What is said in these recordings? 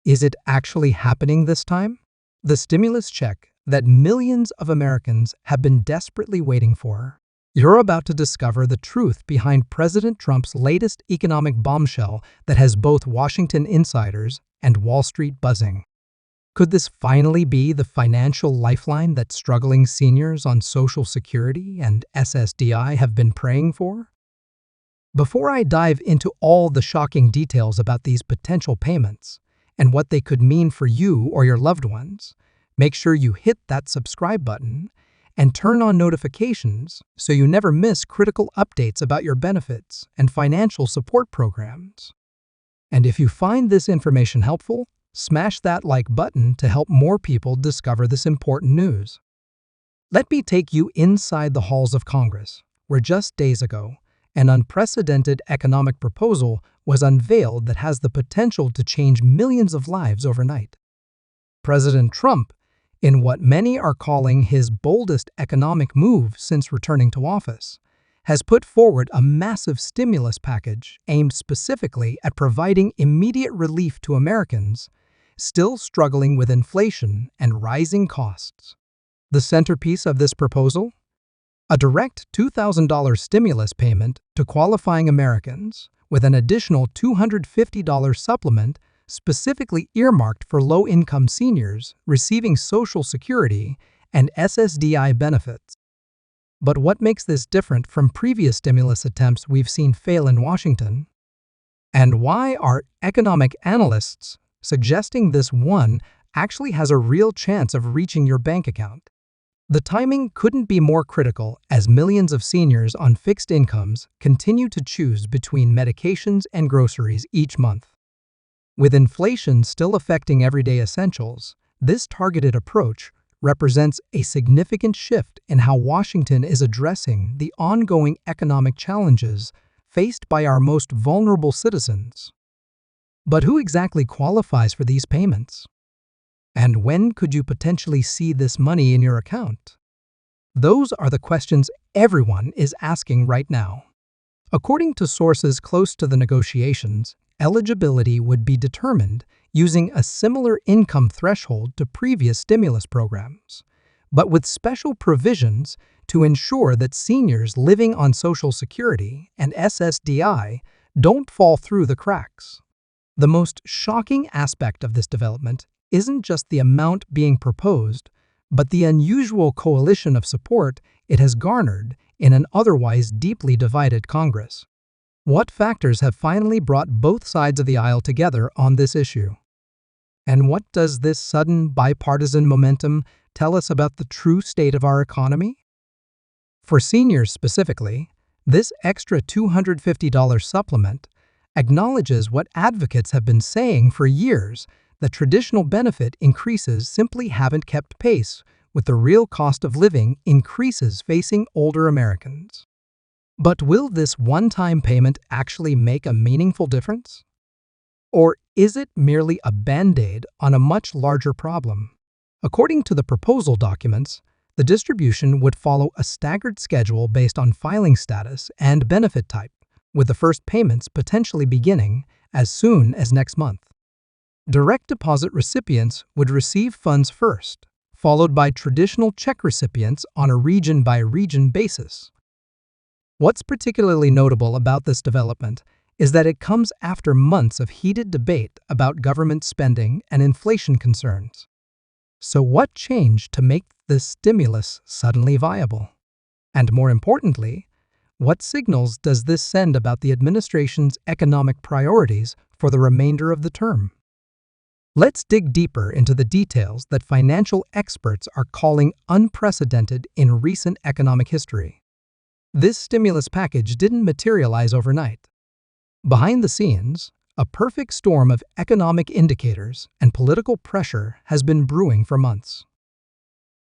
Is it actually happening this time? The stimulus check that millions of Americans have been desperately waiting for. You're about to discover the truth behind President Trump's latest economic bombshell that has both Washington insiders and Wall Street buzzing. Could this finally be the financial lifeline that struggling seniors on Social Security and SSDI have been praying for? Before I dive into all the shocking details about these potential payments and what they could mean for you or your loved ones, make sure you hit that subscribe button and turn on notifications so you never miss critical updates about your benefits and financial support programs. And if you find this information helpful, smash that like button to help more people discover this important news. Let me take you inside the halls of Congress, where just days ago, an unprecedented economic proposal was unveiled that has the potential to change millions of lives overnight. President Trump, in what many are calling his boldest economic move since returning to office, has put forward a massive stimulus package aimed specifically at providing immediate relief to Americans still struggling with inflation and rising costs. The centerpiece of this proposal? A direct $2,000 stimulus payment to qualifying Americans, with an additional $250 supplement specifically earmarked for low-income seniors receiving Social Security and SSDI benefits. But what makes this different from previous stimulus attempts we've seen fail in Washington? And why are economic analysts suggesting this one actually has a real chance of reaching your bank account? The timing couldn't be more critical as millions of seniors on fixed incomes continue to choose between medications and groceries each month. With inflation still affecting everyday essentials, this targeted approach represents a significant shift in how Washington is addressing the ongoing economic challenges faced by our most vulnerable citizens. But who exactly qualifies for these payments? And when could you potentially see this money in your account? Those are the questions everyone is asking right now. According to sources close to the negotiations, eligibility would be determined using a similar income threshold to previous stimulus programs, but with special provisions to ensure that seniors living on Social Security and SSDI don't fall through the cracks. The most shocking aspect of this development isn't just the amount being proposed, but the unusual coalition of support it has garnered in an otherwise deeply divided Congress. What factors have finally brought both sides of the aisle together on this issue? And what does this sudden bipartisan momentum tell us about the true state of our economy? For seniors specifically, this extra $250 supplement acknowledges what advocates have been saying for years, that traditional benefit increases simply haven't kept pace with the real cost of living increases facing older Americans. But will this one-time payment actually make a meaningful difference? Or is it merely a band-aid on a much larger problem? According to the proposal documents, the distribution would follow a staggered schedule based on filing status and benefit type, with the first payments potentially beginning as soon as next month. Direct deposit recipients would receive funds first, followed by traditional check recipients on a region-by-region basis. What's particularly notable about this development is that it comes after months of heated debate about government spending and inflation concerns. So what changed to make this stimulus suddenly viable? And more importantly, what signals does this send about the administration's economic priorities for the remainder of the term? Let's dig deeper into the details that financial experts are calling unprecedented in recent economic history. This stimulus package didn't materialize overnight. Behind the scenes, a perfect storm of economic indicators and political pressure has been brewing for months.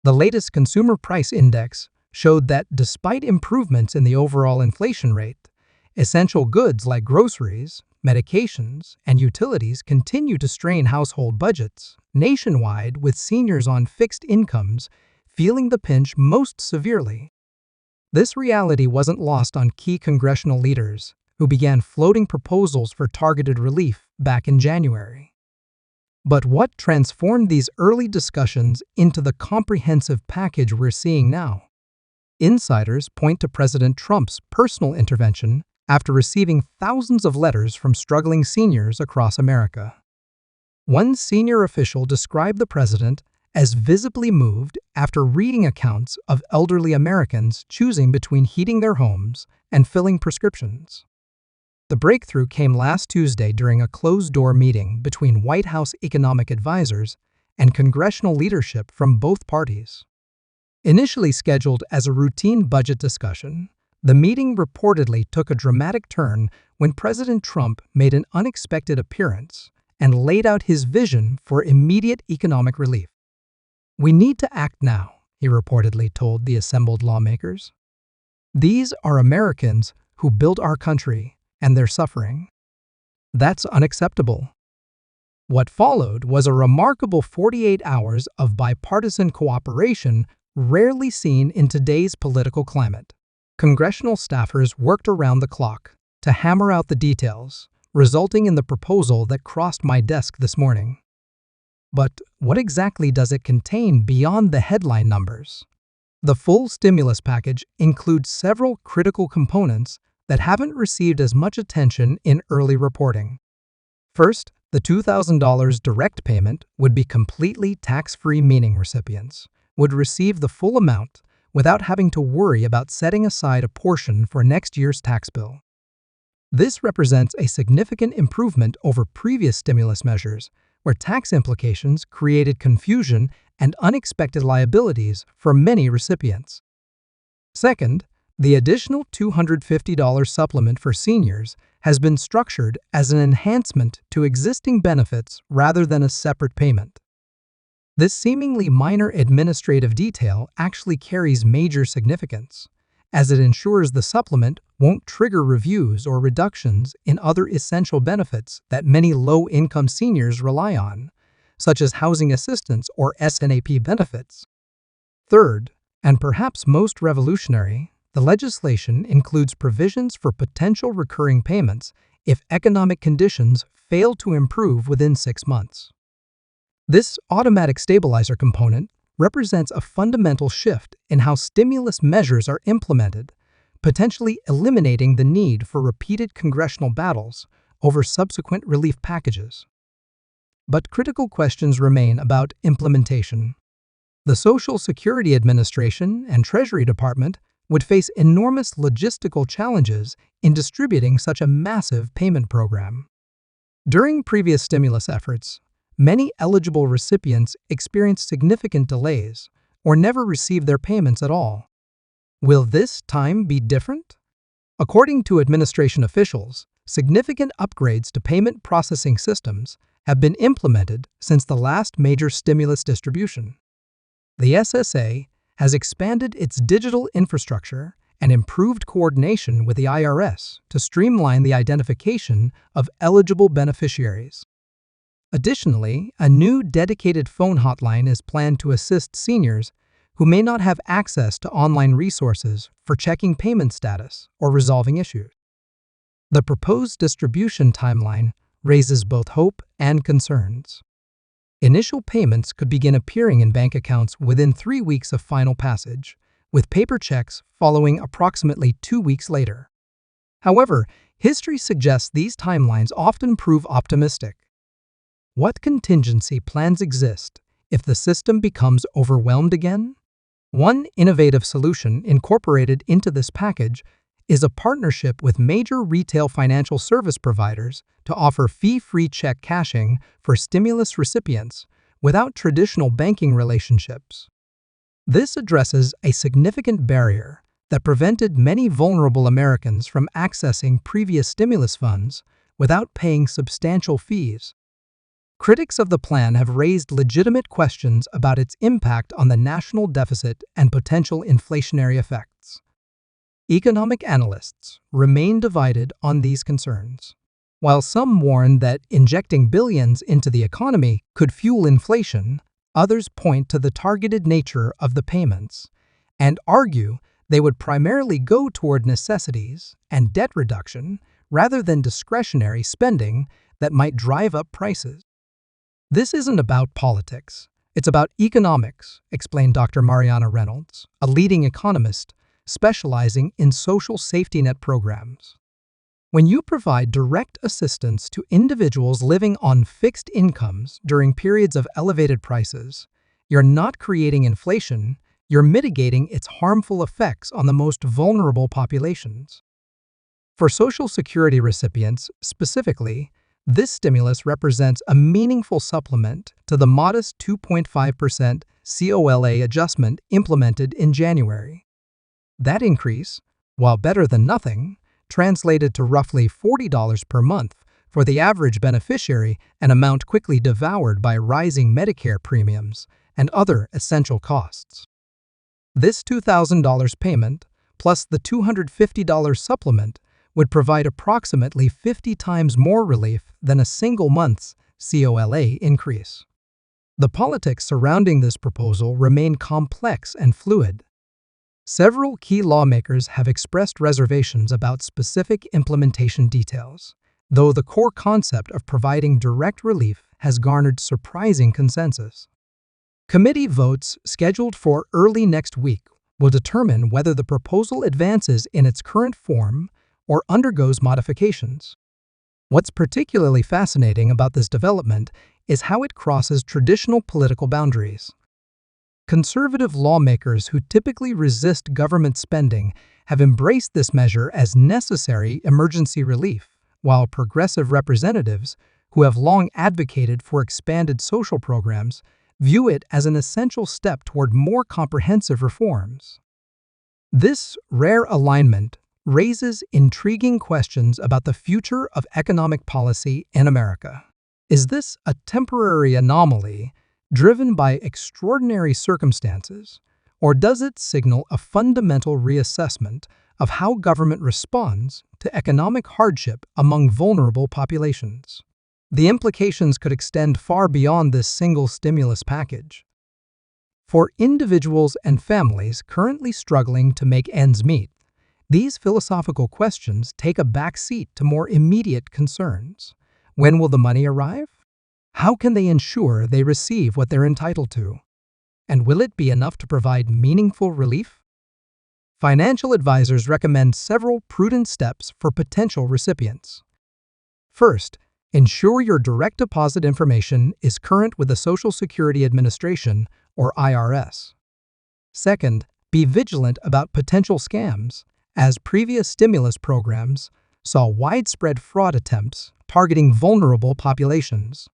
The latest consumer price index showed that despite improvements in the overall inflation rate, essential goods like groceries, medications, and utilities continue to strain household budgets nationwide, with seniors on fixed incomes feeling the pinch most severely. This reality wasn't lost on key congressional leaders, who began floating proposals for targeted relief back in January. But what transformed these early discussions into the comprehensive package we're seeing now? Insiders point to President Trump's personal intervention after receiving thousands of letters from struggling seniors across America. One senior official described the president as visibly moved after reading accounts of elderly Americans choosing between heating their homes and filling prescriptions. The breakthrough came last Tuesday during a closed-door meeting between White House economic advisors and congressional leadership from both parties. Initially scheduled as a routine budget discussion, the meeting reportedly took a dramatic turn when President Trump made an unexpected appearance and laid out his vision for immediate economic relief. "We need to act now," he reportedly told the assembled lawmakers. "These are Americans who built our country, and they're suffering. That's unacceptable." What followed was a remarkable 48 hours of bipartisan cooperation rarely seen in today's political climate. Congressional staffers worked around the clock to hammer out the details, resulting in the proposal that crossed my desk this morning. But what exactly does it contain beyond the headline numbers? The full stimulus package includes several critical components that haven't received as much attention in early reporting. First, the $2,000 direct payment would be completely tax-free, meaning recipients would receive the full amount without having to worry about setting aside a portion for next year's tax bill. This represents a significant improvement over previous stimulus measures, where tax implications created confusion and unexpected liabilities for many recipients. Second, the additional $250 supplement for seniors has been structured as an enhancement to existing benefits rather than a separate payment. This seemingly minor administrative detail actually carries major significance, as it ensures the supplement won't trigger reviews or reductions in other essential benefits that many low-income seniors rely on, such as housing assistance or SNAP benefits. Third, and perhaps most revolutionary, the legislation includes provisions for potential recurring payments if economic conditions fail to improve within 6 months. This automatic stabilizer component represents a fundamental shift in how stimulus measures are implemented, potentially eliminating the need for repeated congressional battles over subsequent relief packages. But critical questions remain about implementation. The Social Security Administration and Treasury Department would face enormous logistical challenges in distributing such a massive payment program. During previous stimulus efforts, many eligible recipients experienced significant delays or never received their payments at all. Will this time be different? According to administration officials, significant upgrades to payment processing systems have been implemented since the last major stimulus distribution. The SSA has expanded its digital infrastructure and improved coordination with the IRS to streamline the identification of eligible beneficiaries. Additionally, a new dedicated phone hotline is planned to assist seniors who may not have access to online resources for checking payment status or resolving issues. The proposed distribution timeline raises both hope and concerns. Initial payments could begin appearing in bank accounts within 3 weeks of final passage, with paper checks following approximately 2 weeks later. However, history suggests these timelines often prove optimistic. What contingency plans exist if the system becomes overwhelmed again? One innovative solution incorporated into this package is a partnership with major retail financial service providers to offer fee-free check cashing for stimulus recipients without traditional banking relationships. This addresses a significant barrier that prevented many vulnerable Americans from accessing previous stimulus funds without paying substantial fees. Critics of the plan have raised legitimate questions about its impact on the national deficit and potential inflationary effects. Economic analysts remain divided on these concerns. While some warn that injecting billions into the economy could fuel inflation, others point to the targeted nature of the payments and argue they would primarily go toward necessities and debt reduction rather than discretionary spending that might drive up prices. This isn't about politics. It's about economics, explained Dr. Mariana Reynolds, a leading economist specializing in social safety net programs. When you provide direct assistance to individuals living on fixed incomes during periods of elevated prices, you're not creating inflation, you're mitigating its harmful effects on the most vulnerable populations. For Social Security recipients, specifically, this stimulus represents a meaningful supplement to the modest 2.5% COLA adjustment implemented in January. That increase, while better than nothing, translated to roughly $40 per month for the average beneficiary, an amount quickly devoured by rising Medicare premiums and other essential costs. This $2,000 payment, plus the $250 supplement, would provide approximately 50 times more relief than a single month's COLA increase. The politics surrounding this proposal remain complex and fluid. Several key lawmakers have expressed reservations about specific implementation details, though the core concept of providing direct relief has garnered surprising consensus. Committee votes scheduled for early next week will determine whether the proposal advances in its current form or undergoes modifications. What's particularly fascinating about this development is how it crosses traditional political boundaries. Conservative lawmakers who typically resist government spending have embraced this measure as necessary emergency relief, while progressive representatives, who have long advocated for expanded social programs, view it as an essential step toward more comprehensive reforms. This rare alignment raises intriguing questions about the future of economic policy in America. Is this a temporary anomaly driven by extraordinary circumstances, or does it signal a fundamental reassessment of how government responds to economic hardship among vulnerable populations? The implications could extend far beyond this single stimulus package. For individuals and families currently struggling to make ends meet, these philosophical questions take a back seat to more immediate concerns. When will the money arrive? How can they ensure they receive what they're entitled to? And will it be enough to provide meaningful relief? Financial advisors recommend several prudent steps for potential recipients. First, ensure your direct deposit information is current with the Social Security Administration, or IRS. Second, be vigilant about potential scams, as previous stimulus programs saw widespread fraud attempts targeting vulnerable populations.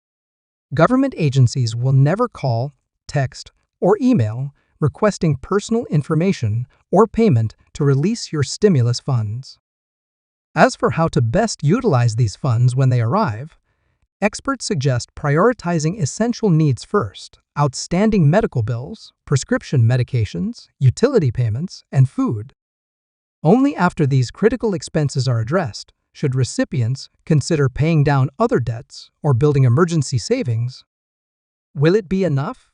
Government agencies will never call, text, or email requesting personal information or payment to release your stimulus funds. As for how to best utilize these funds when they arrive, experts suggest prioritizing essential needs first: outstanding medical bills, prescription medications, utility payments, and food. Only after these critical expenses are addressed should recipients consider paying down other debts or building emergency savings. Will it be enough?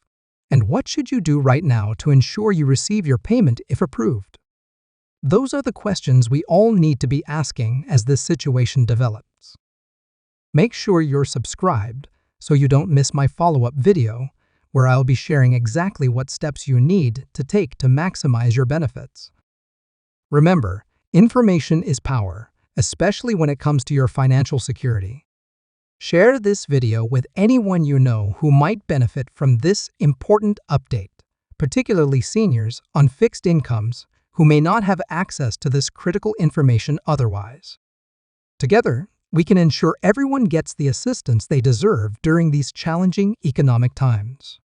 And what should you do right now to ensure you receive your payment if approved? Those are the questions we all need to be asking as this situation develops. Make sure you're subscribed so you don't miss my follow-up video, where I'll be sharing exactly what steps you need to take to maximize your benefits. Remember, information is power, especially when it comes to your financial security. Share this video with anyone you know who might benefit from this important update, particularly seniors on fixed incomes who may not have access to this critical information otherwise. Together, we can ensure everyone gets the assistance they deserve during these challenging economic times.